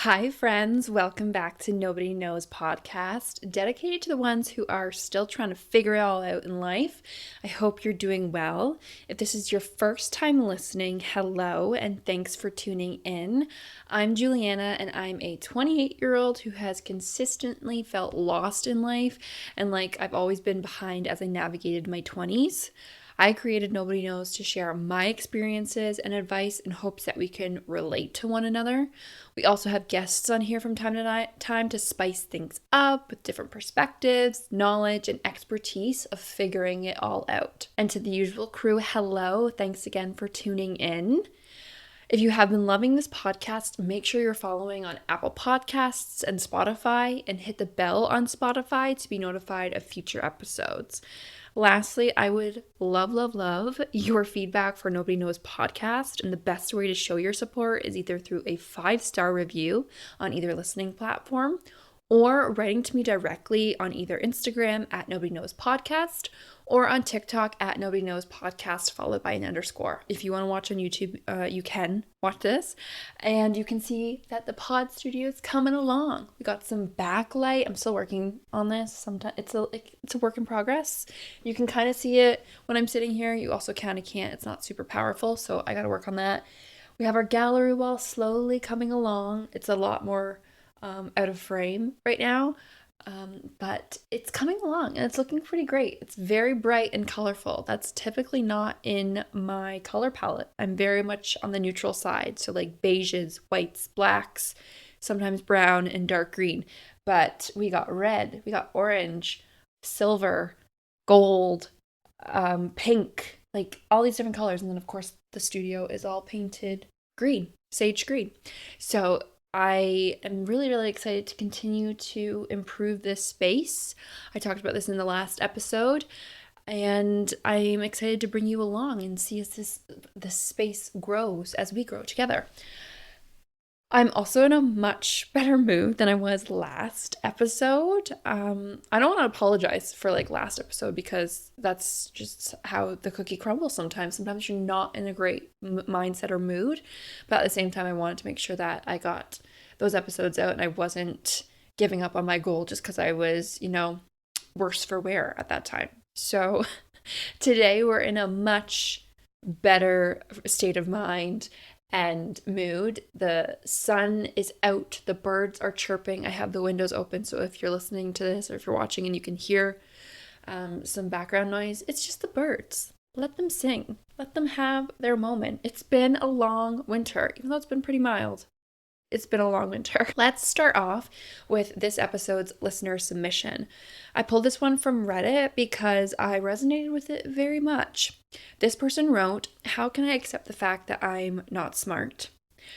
Hi, friends. Welcome back to Nobody Knows podcast, dedicated to the ones who are still trying to figure it all out in life. I hope you're doing well. If this is your first time listening, hello, and thanks for tuning in. I'm Juliana, and I'm a 28-year-old who has consistently felt lost in life and like I've always been behind as I navigated my 20s. I created Nobody Knows to share my experiences and advice in hopes that we can relate to one another. We also have guests on here from time to time to spice things up with different perspectives, knowledge, and expertise of figuring it all out. And to the usual crew, hello. Thanks again for tuning in. If you have been loving this podcast, make sure you're following on Apple Podcasts and Spotify, and hit the bell on Spotify to be notified of future episodes. Lastly, I would love your feedback for Nobody Knows podcast, and the best way to show your support is either through a 5-star review on either listening platform or writing to me directly on either Instagram at Nobody Knows Podcast or on TikTok at Nobody Knows Podcast followed by an underscore. If you want to watch on YouTube, you can watch this, and you can see that the pod studio is coming along. We got some backlight. I'm still working on this. Sometimes it's a work in progress. You can kind of see it when I'm sitting here. You also kind of can't. It's not super powerful, so I got to work on that. We have our gallery wall slowly coming along. It's a lot more out of frame right now, but it's coming along and it's looking pretty great. It's very bright and colorful. That's typically not in my color palette. I'm very much on the neutral side, so like beiges, whites, blacks, sometimes brown and dark green. But we got red, we got orange, silver, gold, pink, like all these different colors. And then of course the studio is all painted green, sage green. So I am really excited to continue to improve this space. I talked about this in the last episode, and I'm excited to bring you along and see as this space grows as we grow together. I'm also in a much better mood than I was last episode. I don't want to apologize for last episode because that's just how the cookie crumbles sometimes. Sometimes you're not in a great mindset or mood, but at the same time, I wanted to make sure that I got those episodes out and I wasn't giving up on my goal just because I was, worse for wear at that time. So today we're in a much better state of mind and mood. The sun is out, the birds are chirping. I have the windows open, so if you're listening to this or if you're watching and you can hear some background noise, it's just the birds. Let them sing. Let them have their moment. It's been a long winter, even though it's been pretty mild. It's been a long winter. Let's start off with this episode's listener submission. I pulled this one from Reddit because I resonated with it very much. This person wrote, "How can I accept the fact that I'm not smart?"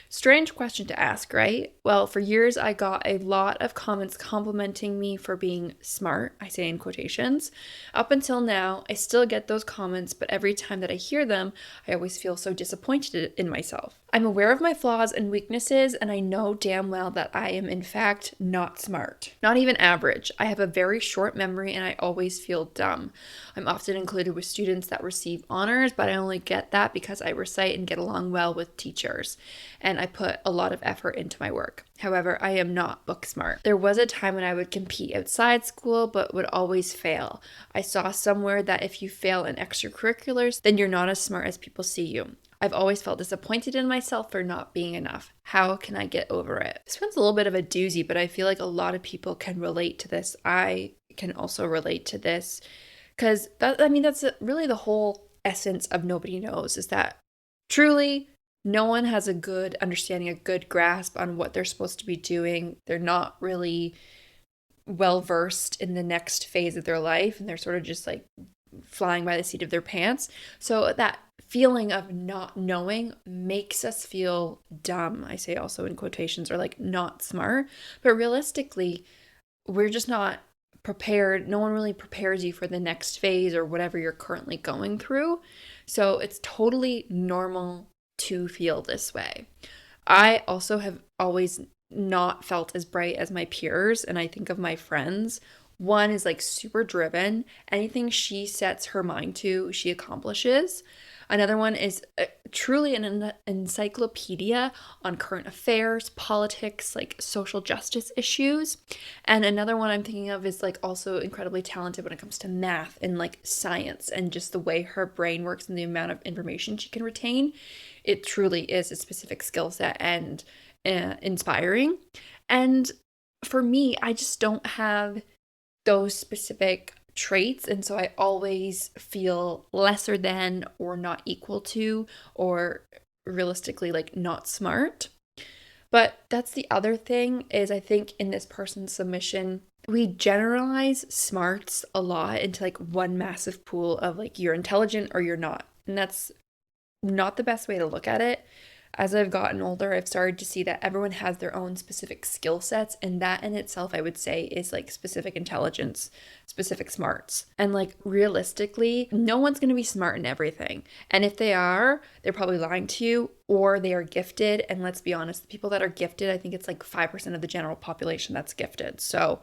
Strange question to ask, right? Well, for years I got a lot of comments complimenting me for being smart, I say in quotations. Up until now, I still get those comments, but every time that I hear them, I always feel so disappointed in myself. I'm aware of my flaws and weaknesses, and I know damn well that I am in fact not smart. Not even average. I have a very short memory and I always feel dumb. I'm often included with students that receive honors, but I only get that because I recite and get along well with teachers, and I put a lot of effort into my work. However, I am not book smart. There was a time when I would compete outside school, but would always fail. I saw somewhere that if you fail in extracurriculars, then you're not as smart as people see you. I've always felt disappointed in myself for not being enough. How can I get over it? This one's a little bit of a doozy, but I feel like a lot of people can relate to this. I can also relate to this because that's really the whole essence of Nobody Knows, is that truly no one has a good understanding, a good grasp on what they're supposed to be doing. They're not really well versed in the next phase of their life, and they're sort of just flying by the seat of their pants. So that feeling of not knowing makes us feel dumb, I say also in quotations, or not smart. But realistically, we're just not prepared. No one really prepares you for the next phase or whatever you're currently going through. So it's totally normal to feel this way. I also have always not felt as bright as my peers, and I think of my friends. One is super driven. Anything she sets her mind to, she accomplishes. Another one is truly an encyclopedia on current affairs, politics, like social justice issues. And another one I'm thinking of is like also incredibly talented when it comes to math and like science and just the way her brain works and the amount of information she can retain. It truly is a specific skill set and inspiring. And for me, I just don't have those specific traits. And so I always feel lesser than or not equal to or realistically like not smart. But that's the other thing is I think in this person's submission, we generalize smarts a lot into like one massive pool of like you're intelligent or you're not. And that's not the best way to look at it. As I've gotten older, I've started to see that everyone has their own specific skill sets, and that in itself, I would say, is like specific intelligence, specific smarts. And like realistically, no one's going to be smart in everything. And if they are, they're probably lying to you or they are gifted. And let's be honest, the people that are gifted, I think it's like 5% of the general population that's gifted. So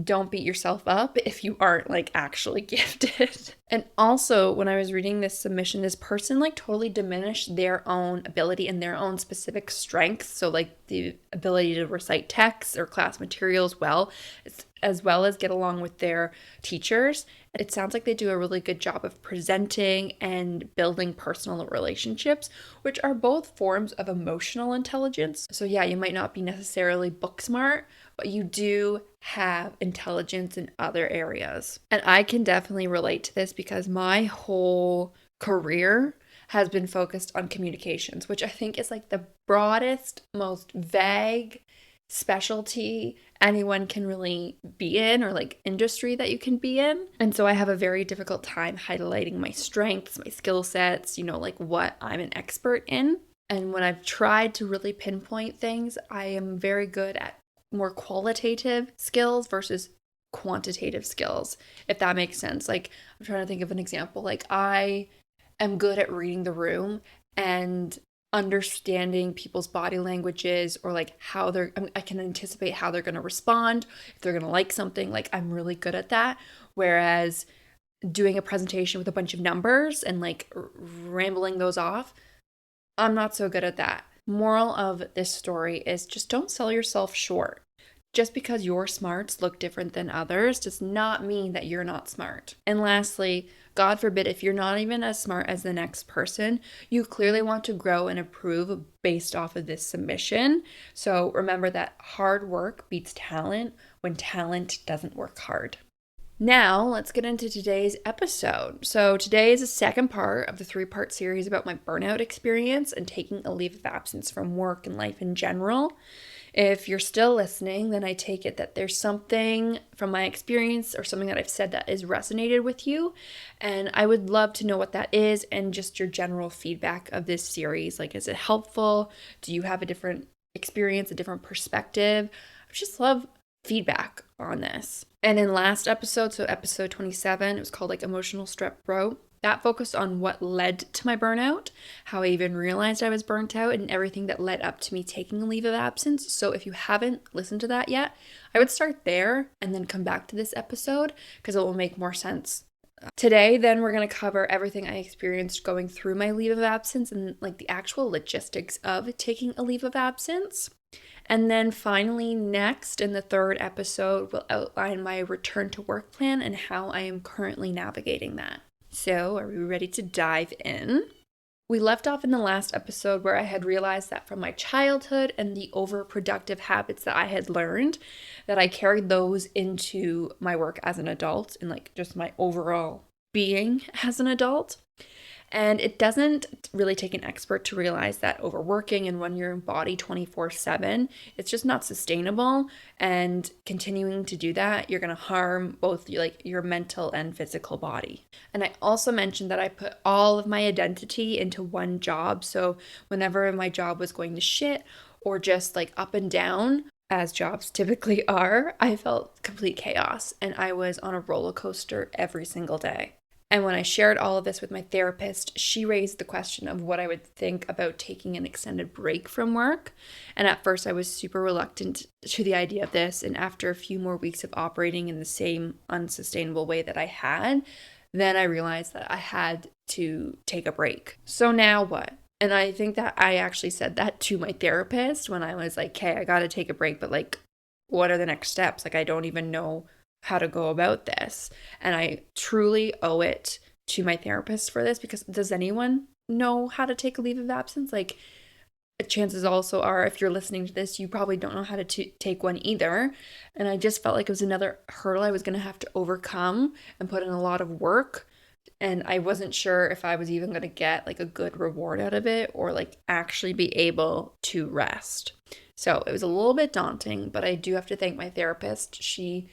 don't beat yourself up if you aren't like actually gifted. And also, when I was reading this submission, this person like totally diminished their own ability and their own specific strengths. So like the ability to recite texts or class materials well, as well as get along with their teachers. It sounds like they do a really good job of presenting and building personal relationships, which are both forms of emotional intelligence. So yeah, you might not be necessarily book smart, but you do have intelligence in other areas. And I can definitely relate to this because my whole career has been focused on communications, which I think is like the broadest, most vague specialty anyone can really be in, or like industry that you can be in. And so I have a very difficult time highlighting my strengths, my skill sets, like what I'm an expert in. And when I've tried to really pinpoint things, I am very good at more qualitative skills versus quantitative skills, if that makes sense. Like I'm trying to think of an example. Like I am good at reading the room and understanding people's body languages, or like how I can anticipate how they're going to respond, if they're going to like something. Like I'm really good at that. Whereas doing a presentation with a bunch of numbers and like rambling those off, I'm not so good at that. Moral of this story is just don't sell yourself short. Just because your smarts look different than others does not mean that you're not smart. And lastly, God forbid, if you're not even as smart as the next person, you clearly want to grow and improve based off of this submission. So remember that hard work beats talent when talent doesn't work hard. Now, let's get into today's episode. So, today is the second part of the 3-part series about my burnout experience and taking a leave of absence from work and life in general. If you're still listening, then I take it that there's something from my experience or something that I've said that has resonated with you. And I would love to know what that is and just your general feedback of this series. Like, is it helpful? Do you have a different experience, a different perspective? I just love feedback on this. And in last episode, so episode 27, it was called like Emotional Strep Throat. That focused on what led to my burnout, how I even realized I was burnt out, and everything that led up to me taking a leave of absence. So if you haven't listened to that yet, I would start there and then come back to this episode because it will make more sense. Today, then, we're going to cover everything I experienced going through my leave of absence and like the actual logistics of taking a leave of absence. And then finally, next in the third episode, we'll outline my return to work plan and how I am currently navigating that. So, are we ready to dive in? We left off in the last episode where I had realized that from my childhood and the overproductive habits that I had learned, that I carried those into my work as an adult and like just my overall being as an adult. And it doesn't really take an expert to realize that overworking and when you're in body 24/7, it's just not sustainable. And continuing to do that, you're going to harm both your mental and physical body. And I also mentioned that I put all of my identity into one job. So whenever my job was going to shit or just like up and down, as jobs typically are, I felt complete chaos. And I was on a roller coaster every single day. And when I shared all of this with my therapist, she raised the question of what I would think about taking an extended break from work. And at first I was super reluctant to the idea of this. And after a few more weeks of operating in the same unsustainable way that I had, then I realized that I had to take a break. So now what? And I think that I actually said that to my therapist when I was like, okay, I got to take a break, but like, what are the next steps? Like, I don't even know how to go about this. And I truly owe it to my therapist for this, because does anyone know how to take a leave of absence? Like, chances also are, if you're listening to this, you probably don't know how to take one either. And I just felt like it was another hurdle I was going to have to overcome and put in a lot of work. And I wasn't sure if I was even going to get like a good reward out of it, or like actually be able to rest. So it was a little bit daunting, but I do have to thank my therapist. She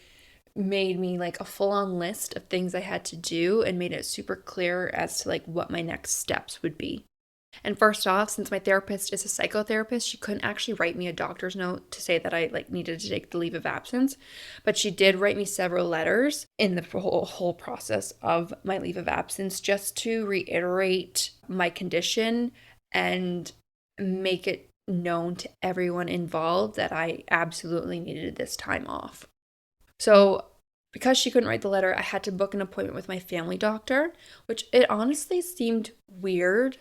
made me like a full-on list of things I had to do and made it super clear as to like what my next steps would be. And first off, since my therapist is a psychotherapist, she couldn't actually write me a doctor's note to say that I like needed to take the leave of absence, but she did write me several letters in the whole process of my leave of absence, just to reiterate my condition and make it known to everyone involved that I absolutely needed this time off. So because she couldn't write the letter, I had to book an appointment with my family doctor, which it honestly seemed weird.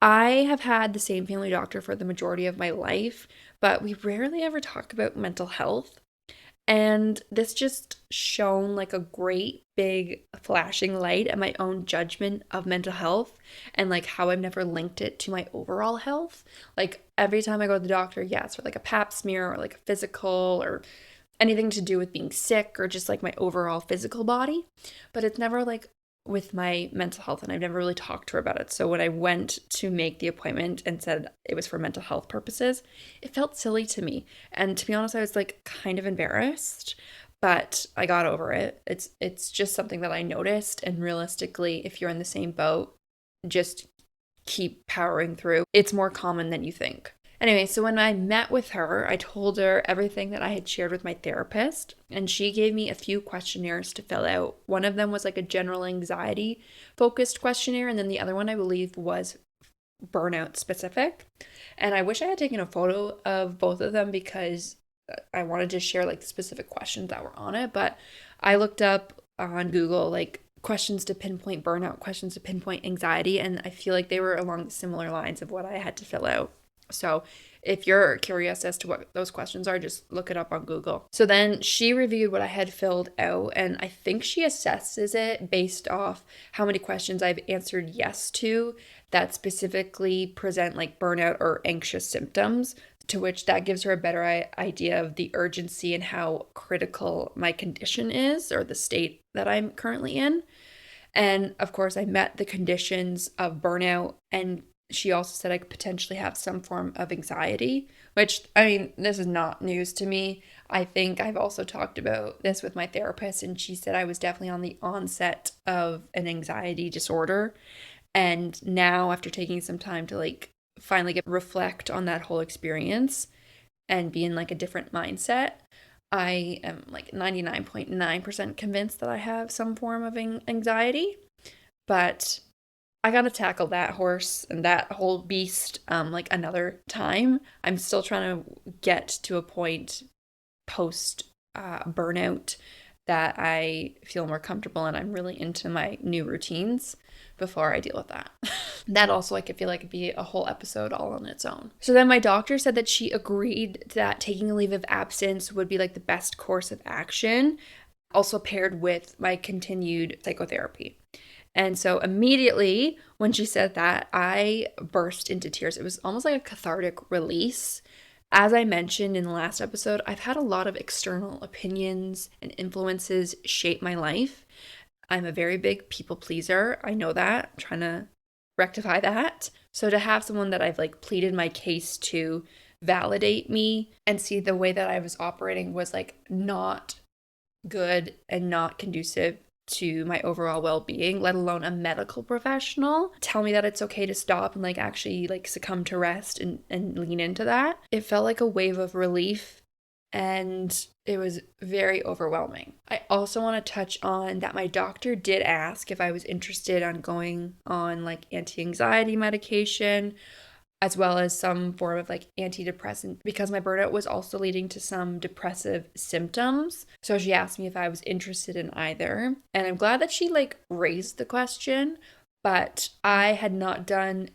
I have had the same family doctor for the majority of my life, but we rarely ever talk about mental health. And this just shone like a great big flashing light at my own judgment of mental health, and like how I've never linked it to my overall health. Like every time I go to the doctor, yeah, it's for like a pap smear or like a physical or anything to do with being sick or just like my overall physical body. But it's never like with my mental health, and I've never really talked to her about it. So when I went to make the appointment and said it was for mental health purposes, it felt silly to me. And to be honest, I was like kind of embarrassed, but I got over it. It's just something that I noticed, and realistically, if you're in the same boat, just keep powering through. It's more common than you think. Anyway, so when I met with her, I told her everything that I had shared with my therapist, and she gave me a few questionnaires to fill out. One of them was like a general anxiety focused questionnaire, and then the other one I believe was burnout specific. And I wish I had taken a photo of both of them, because I wanted to share like the specific questions that were on it, but I looked up on Google like questions to pinpoint burnout, questions to pinpoint anxiety, and I feel like they were along similar lines of what I had to fill out. So if you're curious as to what those questions are, just look it up on Google. So then she reviewed what I had filled out, and I think she assesses it based off how many questions I've answered yes to that specifically present like burnout or anxious symptoms, to which that gives her a better idea of the urgency and how critical my condition is, or the state that I'm currently in. And of course, I met the conditions of burnout, and she also said I could potentially have some form of anxiety, which, I mean, this is not news to me. I think I've also talked about this with my therapist, and she said I was definitely on the onset of an anxiety disorder. And now, after taking some time to like finally reflect on that whole experience and be in like a different mindset, I am like 99.9% convinced that I have some form of anxiety. But I gotta tackle that horse and that whole beast like another time. I'm still trying to get to a point post burnout that I feel more comfortable and I'm really into my new routines before I deal with that. That also, I could feel like it'd be a whole episode all on its own. So then my doctor said that she agreed that taking a leave of absence would be like the best course of action, also paired with my continued psychotherapy. And so immediately when she said that, I burst into tears. It was almost like a cathartic release. As I mentioned in the last episode, I've had a lot of external opinions and influences shape my life. I'm a very big people pleaser. I know that. I'm trying to rectify that. So to have someone that I've like pleaded my case to validate me and see the way that I was operating was like not good and not conducive to my overall well-being, let alone a medical professional tell me that it's okay to stop and like actually like succumb to rest and lean into that. It felt like a wave of relief, and it was very overwhelming. I also want to touch on that my doctor did ask if I was interested on going on like anti-anxiety medication, as well as some form of like antidepressant, because my burnout was also leading to some depressive symptoms. So she asked me if I was interested in either. And I'm glad that she like raised the question, but I had not done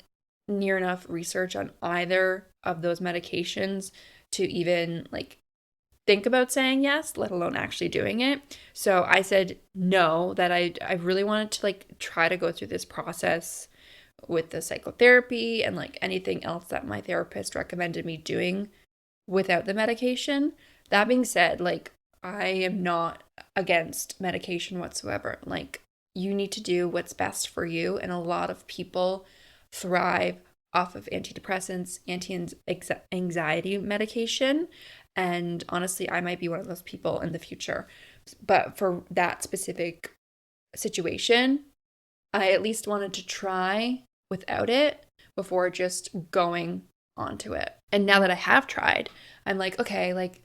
near enough research on either of those medications to even like think about saying yes, let alone actually doing it. So I said no, that I really wanted to like try to go through this process with the psychotherapy and like anything else that my therapist recommended me doing without the medication. That being said, like I am not against medication whatsoever. Like you need to do what's best for you, and a lot of people thrive off of antidepressants, anti-anxiety medication, and honestly, I might be one of those people in the future. But for that specific situation, I at least wanted to try without it before just going onto it. And now that I have tried, I'm like, okay, like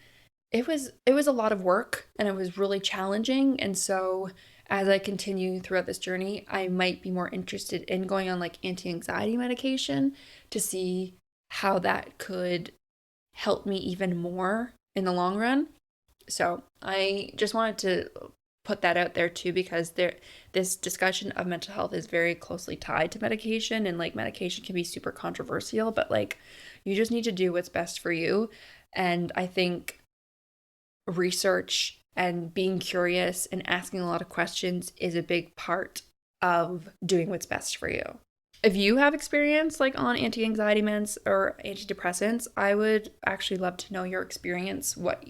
it was a lot of work and it was really challenging. And so as I continue throughout this journey, I might be more interested in going on like anti-anxiety medication to see how that could help me even more in the long run. So I just wanted to put that out there too, because this discussion of mental health is very closely tied to medication, and like medication can be super controversial, but like you just need to do what's best for you. And I think research and being curious and asking a lot of questions is a big part of doing what's best for you. If you have experience like on anti-anxiety meds or antidepressants, I would actually love to know your experience, what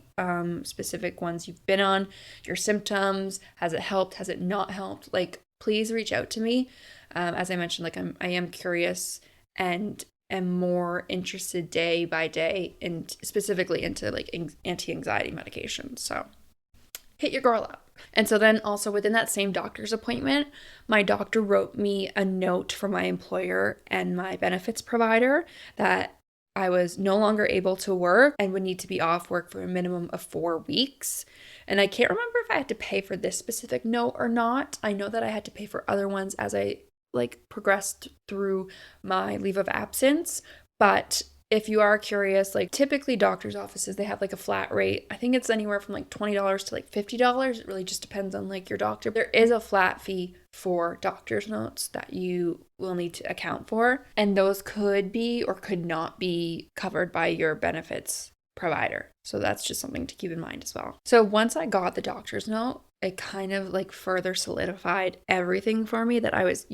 specific ones you've been on, your symptoms, has it helped, has it not helped? Like, please reach out to me. As I mentioned, like I am curious and am more interested day by day and specifically into like anti-anxiety medications. So hit your girl up. And so then also within that same doctor's appointment, my doctor wrote me a note from my employer and my benefits provider that I was no longer able to work and would need to be off work for a minimum of 4 weeks. And I can't remember if I had to pay for this specific note or not. I know that I had to pay for other ones as I like progressed through my leave of absence, but if you are curious, like typically doctor's offices, they have like a flat rate. I think it's anywhere from like $20 to like $50. It really just depends on like your doctor. There is a flat fee for doctor's notes that you will need to account for. And those could be or could not be covered by your benefits provider. So that's just something to keep in mind as well. So once I got the doctor's note, it kind of like further solidified everything for me that I was,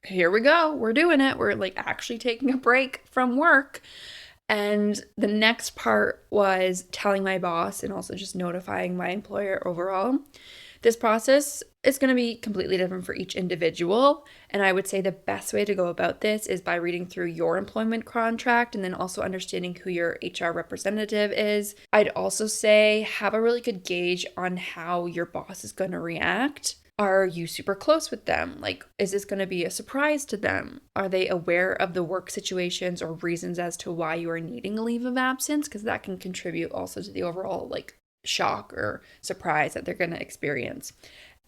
here we go. We're doing it. We're like actually taking a break from work. And the next part was telling my boss and also just notifying my employer overall. This process is going to be completely different for each individual. And I would say the best way to go about this is by reading through your employment contract and then also understanding who your HR representative is. I'd also say have a really good gauge on how your boss is going to react. Are you super close with them? Like, is this going to be a surprise to them? Are they aware of the work situations or reasons as to why you are needing a leave of absence? Because that can contribute also to the overall like shock or surprise that they're going to experience.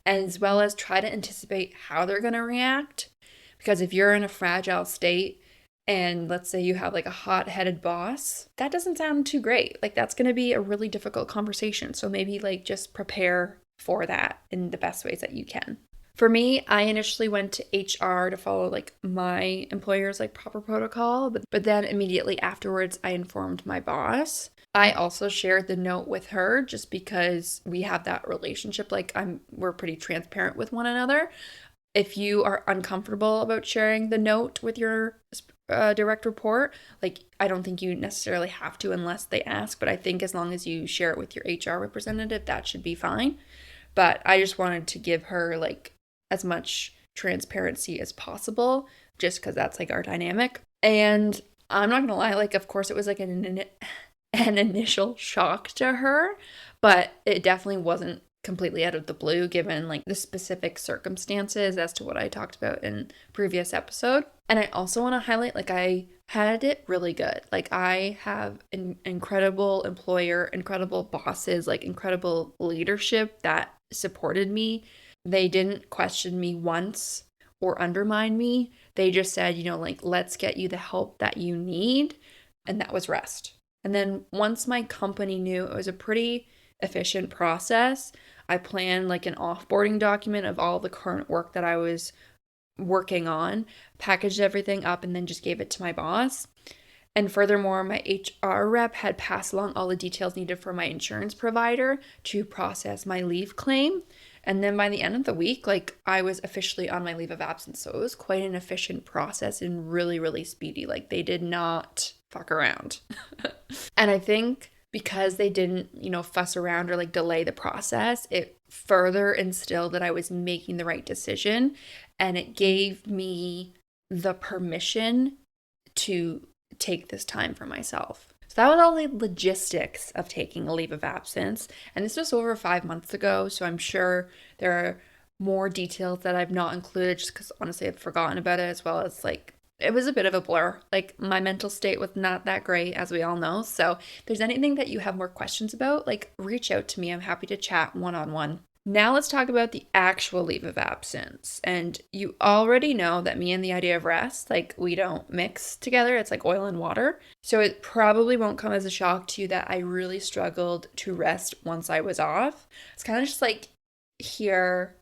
As well as try to anticipate how they're going to react. Because if you're in a fragile state and let's say you have like a hot-headed boss, that doesn't sound too great. Like that's going to be a really difficult conversation. So maybe like just prepare for that in the best ways that you can. For me, I initially went to HR to follow like my employer's like proper protocol, but then immediately afterwards I informed my boss. I also shared the note with her just because we have that relationship, like we're pretty transparent with one another. If you are uncomfortable about sharing the note with your direct report, like I don't think you necessarily have to unless they ask, but I think as long as you share it with your HR representative, that should be fine. But I just wanted to give her like as much transparency as possible just because that's like our dynamic. And I'm not gonna lie, like of course it was like an initial shock to her, but it definitely wasn't completely out of the blue given like the specific circumstances as to what I talked about in previous episode. And I also want to highlight like I had it really good. Like I have an incredible employer, incredible bosses, like incredible leadership that supported me. They didn't question me once or undermine me. They just said, like let's get you the help that you need, and that was rest. And then once my company knew it was a pretty efficient process, I planned like an offboarding document of all the current work that I was working on, packaged everything up, and then just gave it to my boss. And furthermore, my HR rep had passed along all the details needed for my insurance provider to process my leave claim. And then by the end of the week, like I was officially on my leave of absence. So it was quite an efficient process and really, really speedy. Like they did not fuck around. And I think because they didn't, fuss around or like delay the process, it further instilled that I was making the right decision. And it gave me the permission to take this time for myself. So that was all the logistics of taking a leave of absence. And this was over 5 months ago. So I'm sure there are more details that I've not included just because honestly I've forgotten about it, as well as like it was a bit of a blur. Like my mental state was not that great, as we all know. So if there's anything that you have more questions about, like reach out to me. I'm happy to chat one-on-one. Now let's talk about the actual leave of absence. And you already know that me and the idea of rest, like we don't mix together. It's like oil and water. So it probably won't come as a shock to you that I really struggled to rest once I was off. It's kind of just like here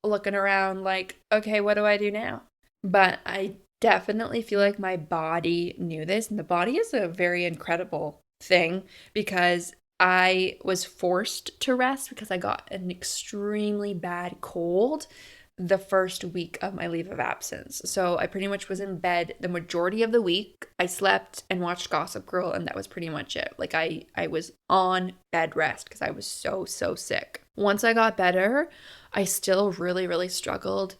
looking around like, okay, what do I do now? But I definitely feel like my body knew this. And the body is a very incredible thing because I was forced to rest because I got an extremely bad cold the first week of my leave of absence. So I pretty much was in bed the majority of the week. I slept and watched Gossip Girl, and that was pretty much it. Like I was on bed rest because I was so sick. Once I got better, I still really, really struggled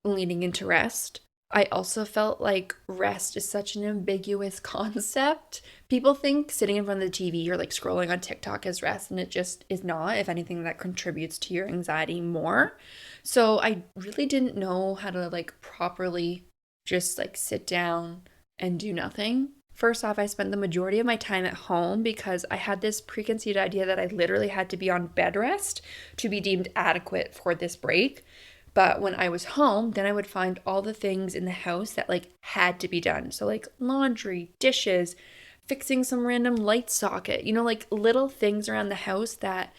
leading into rest. I also felt like rest is such an ambiguous concept. People think sitting in front of the TV or like scrolling on TikTok is rest, and it just is not. If anything, that contributes to your anxiety more. So I really didn't know how to like properly just like sit down and do nothing. First off, I spent the majority of my time at home because I had this preconceived idea that I literally had to be on bed rest to be deemed adequate for this break. But when I was home, then I would find all the things in the house that like had to be done. So like laundry, dishes, fixing some random light socket, like little things around the house that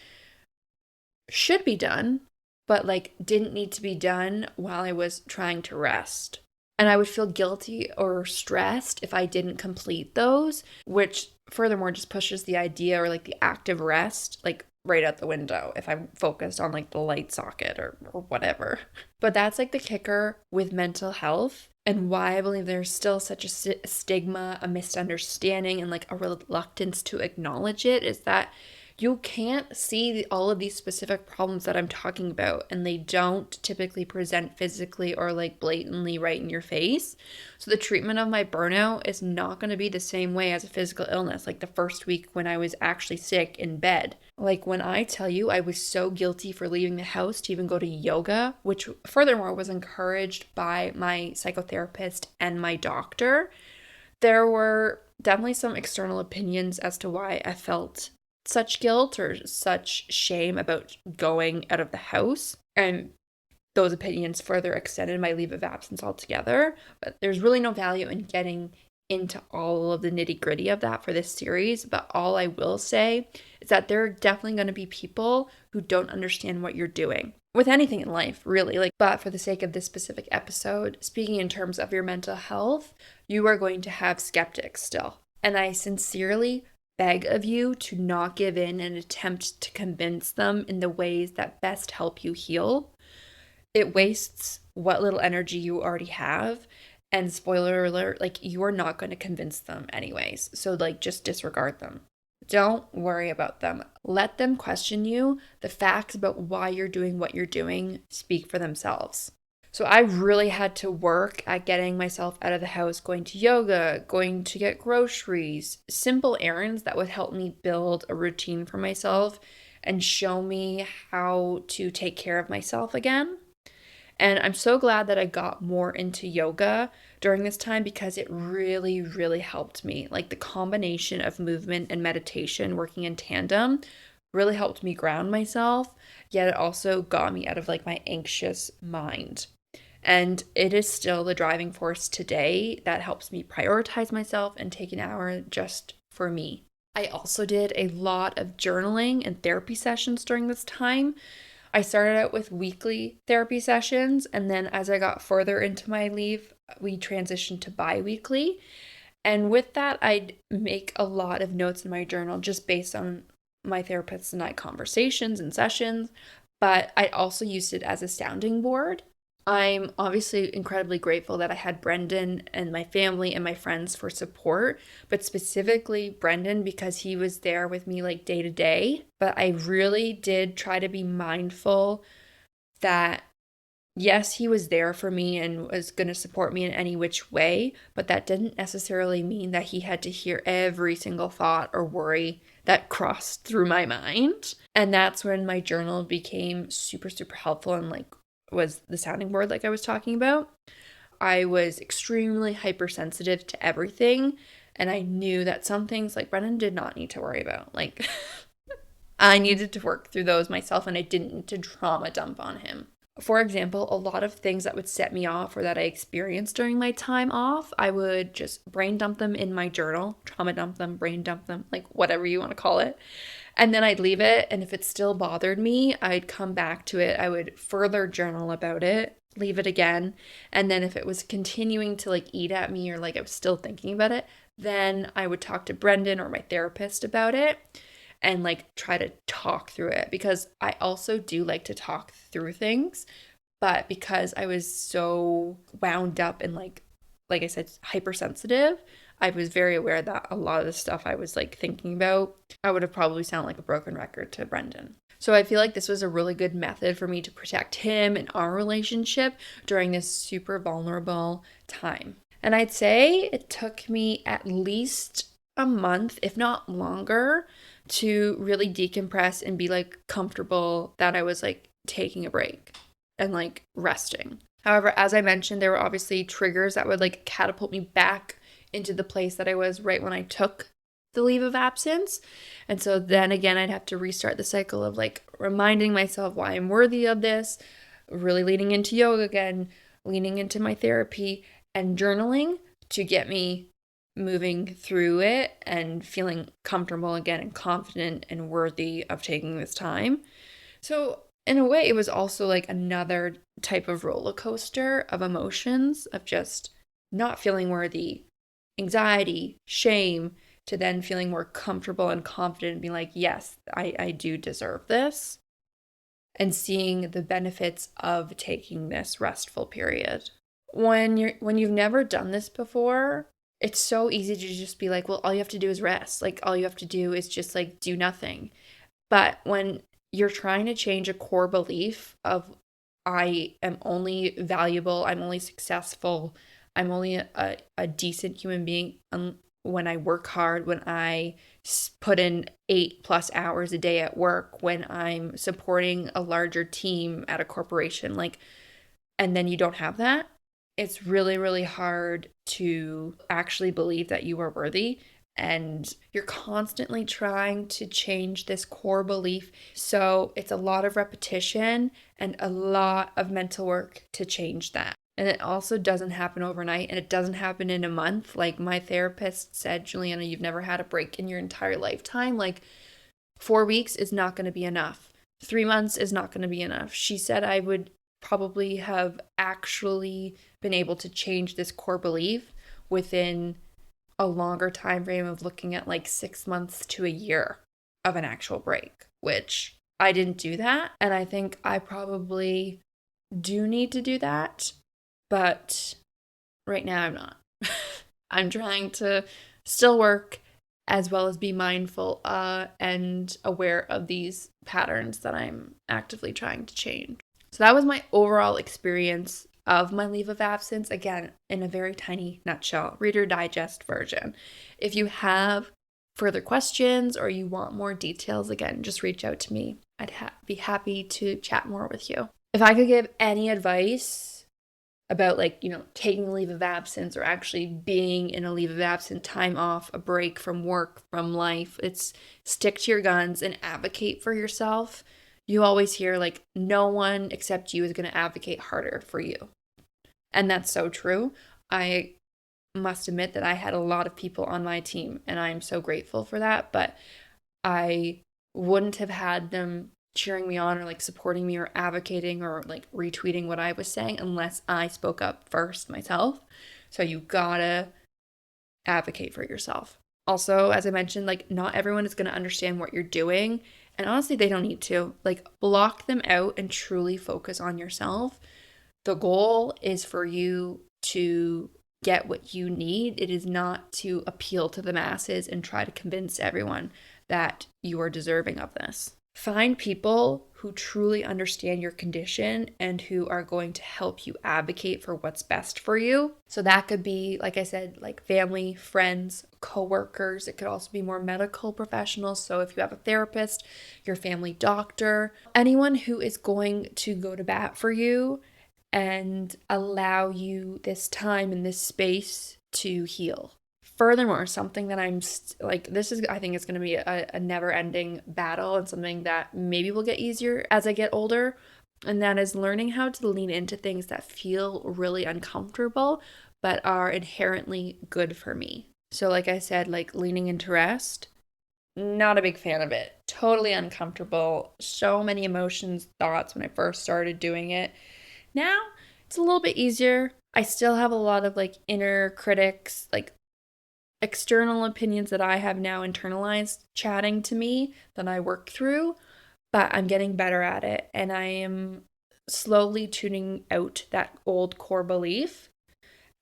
should be done, but like didn't need to be done while I was trying to rest. And I would feel guilty or stressed if I didn't complete those, which furthermore just pushes the idea or like the active rest like right out the window if I'm focused on like the light socket or whatever. But that's like the kicker with mental health and why I believe there's still such a stigma, a misunderstanding, and like a reluctance to acknowledge it is that you can't see all of these specific problems that I'm talking about, and they don't typically present physically or like blatantly right in your face. So the treatment of my burnout is not going to be the same way as a physical illness, like the first week when I was actually sick in bed. Like when I tell you I was so guilty for leaving the house to even go to yoga, which furthermore was encouraged by my psychotherapist and my doctor, there were definitely some external opinions as to why I felt such guilt or such shame about going out of the house. And those opinions further extended my leave of absence altogether. But there's really no value in getting into all of the nitty gritty of that for this series. But all I will say is that there are definitely going to be people who don't understand what you're doing with anything in life, really. But for the sake of this specific episode, speaking in terms of your mental health, you are going to have skeptics still. And I sincerely beg of you to not give in and attempt to convince them in the ways that best help you heal. It wastes what little energy you already have. And spoiler alert, like you are not going to convince them anyways. So like just disregard them. Don't worry about them. Let them question you. The facts about why you're doing what you're doing speak for themselves. So I really had to work at getting myself out of the house, going to yoga, going to get groceries, simple errands that would help me build a routine for myself and show me how to take care of myself again. And I'm so glad that I got more into yoga during this time because it really, really helped me. Like the combination of movement and meditation working in tandem really helped me ground myself, yet it also got me out of like my anxious mind. And it is still the driving force today that helps me prioritize myself and take an hour just for me. I also did a lot of journaling and therapy sessions during this time. I started out with weekly therapy sessions, and then as I got further into my leave, we transitioned to bi-weekly. And with that, I'd make a lot of notes in my journal just based on my therapist and I conversations and sessions, but I also used it as a sounding board. I'm obviously incredibly grateful that I had Brendan and my family and my friends for support, but specifically Brendan because he was there with me like day to day. But I really did try to be mindful that yes, he was there for me and was going to support me in any which way, but that didn't necessarily mean that he had to hear every single thought or worry that crossed through my mind. And that's when my journal became super, super helpful and like was the sounding board like I was talking about. I was extremely hypersensitive to everything, and I knew that some things like Brennan did not need to worry about. Like I needed to work through those myself, and I didn't need to trauma dump on him. For example, a lot of things that would set me off or that I experienced during my time off, I would just brain dump them in my journal, trauma dump them, brain dump them, like whatever you want to call it. And then I'd leave it. And if it still bothered me, I'd come back to it. I would further journal about it, leave it again. And then if it was continuing to like eat at me or like I was still thinking about it, then I would talk to Brendan or my therapist about it and like try to talk through it, because I also do like to talk through things, but because I was so wound up and like I said, hypersensitive, I was very aware that a lot of the stuff I was like thinking about, I would have probably sounded like a broken record to Brendan. So I feel like this was a really good method for me to protect him and our relationship during this super vulnerable time. And I'd say it took me at least a month, if not longer, to really decompress and be like comfortable that I was like taking a break and like resting. However, as I mentioned, there were obviously triggers that would like catapult me back into the place that I was right when I took the leave of absence. And so then again, I'd have to restart the cycle of like reminding myself why I'm worthy of this, really leaning into yoga again, leaning into my therapy and journaling to get me moving through it and feeling comfortable again and confident and worthy of taking this time. So in a way, it was also like another type of roller coaster of emotions of just not feeling worthy, anxiety, shame, to then feeling more comfortable and confident and being like, yes, I do deserve this. And seeing the benefits of taking this restful period. When you've never done this before, it's so easy to just be like, well, all you have to do is rest. Like all you have to do is just like do nothing. But when you're trying to change a core belief of I am only valuable, I'm only successful, I'm only a decent human being when I work hard, when I put in 8+ hours a day at work, when I'm supporting a larger team at a corporation, like, and then you don't have that, it's really, really hard to actually believe that you are worthy. And you're constantly trying to change this core belief. So it's a lot of repetition and a lot of mental work to change that. And it also doesn't happen overnight, and it doesn't happen in a month. Like my therapist said, Juliana, you've never had a break in your entire lifetime. Like 4 weeks is not going to be enough. 3 months is not going to be enough. She said I would probably have actually been able to change this core belief within a longer time frame of looking at like 6 months to a year of an actual break, which I didn't do that. And I think I probably do need to do that. But right now I'm not. I'm trying to still work as well as be mindful and aware of these patterns that I'm actively trying to change. So that was my overall experience of my leave of absence, again, in a very tiny nutshell, Reader Digest version. If you have further questions or you want more details, again, just reach out to me. I'd be happy to chat more with you. If I could give any advice about like, taking a leave of absence or actually being in a leave of absence, time off, a break from work, from life, it's stick to your guns and advocate for yourself. You always hear like no one except you is going to advocate harder for you. And that's so true. I must admit that I had a lot of people on my team and I'm so grateful for that, but I wouldn't have had them cheering me on or like supporting me or advocating or like retweeting what I was saying unless I spoke up first myself. So you gotta advocate for yourself. Also, as I mentioned, like not everyone is going to understand what you're doing. And honestly, they don't need to. Like block them out and truly focus on yourself. The goal is for you to get what you need. It is not to appeal to the masses and try to convince everyone that you are deserving of this. Find people who truly understand your condition and who are going to help you advocate for what's best for you. So that could be, like I said, like family, friends, coworkers. It could also be more medical professionals. So if you have a therapist, your family doctor, anyone who is going to go to bat for you and allow you this time and this space to heal. Furthermore, something that this is, I think it's going to be a never ending battle and something that maybe will get easier as I get older. And that is learning how to lean into things that feel really uncomfortable, but are inherently good for me. So like I said, like leaning into rest, not a big fan of it. Totally uncomfortable. So many emotions, thoughts when I first started doing it. Now it's a little bit easier. I still have a lot of like inner critics, like external opinions that I have now internalized chatting to me that I work through, but I'm getting better at it and I am slowly tuning out that old core belief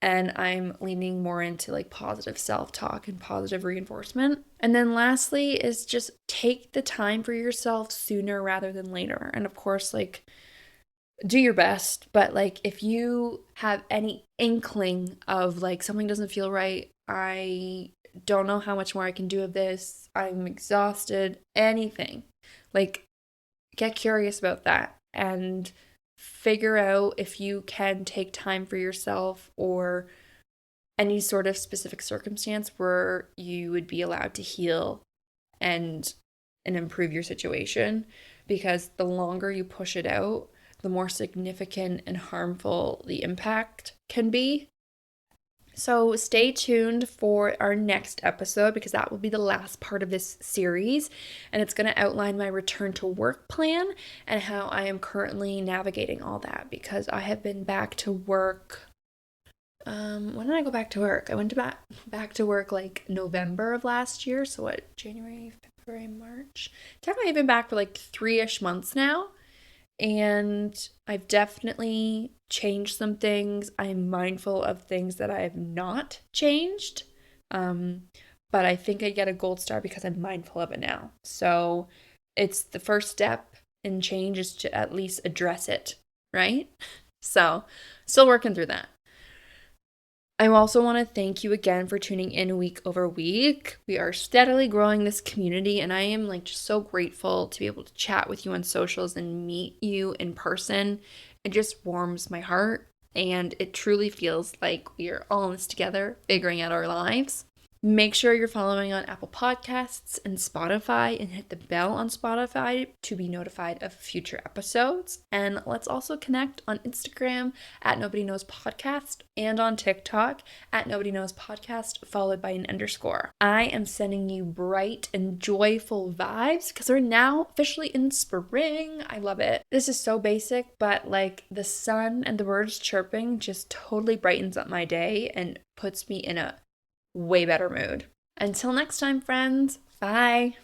and I'm leaning more into like positive self-talk and positive reinforcement. And then lastly is just take the time for yourself sooner rather than later. And of course, like do your best, but like if you have any inkling of like something doesn't feel right, I don't know how much more I can do of this, I'm exhausted, anything, like get curious about that and figure out if you can take time for yourself or any sort of specific circumstance where you would be allowed to heal and improve your situation, because the longer you push it out, the more significant and harmful the impact can be. So stay tuned for our next episode because that will be the last part of this series, and it's going to outline my return to work plan and how I am currently navigating all that, because I have been back to work. When did I go back to work? I went to back to work like November of last year. So what, January, February, March? Technically I've been back for like 3-ish months now. And I've definitely changed some things. I'm mindful of things that I have not changed. But I think I get a gold star because I'm mindful of it now. So it's the first step in change is to at least address it, right? So still working through that. I also want to thank you again for tuning in week over week. We are steadily growing this community, and I am like just so grateful to be able to chat with you on socials and meet you in person. It just warms my heart, and it truly feels like we are all in this together, figuring out our lives. Make sure you're following on Apple Podcasts and Spotify and hit the bell on Spotify to be notified of future episodes. And let's also connect on Instagram at Nobody Knows Podcast and on TikTok at Nobody Knows Podcast followed by an _. I am sending you bright and joyful vibes because we're now officially in spring. I love it. This is so basic, but like the sun and the birds chirping just totally brightens up my day and puts me in a way better mood. Until next time, friends. Bye.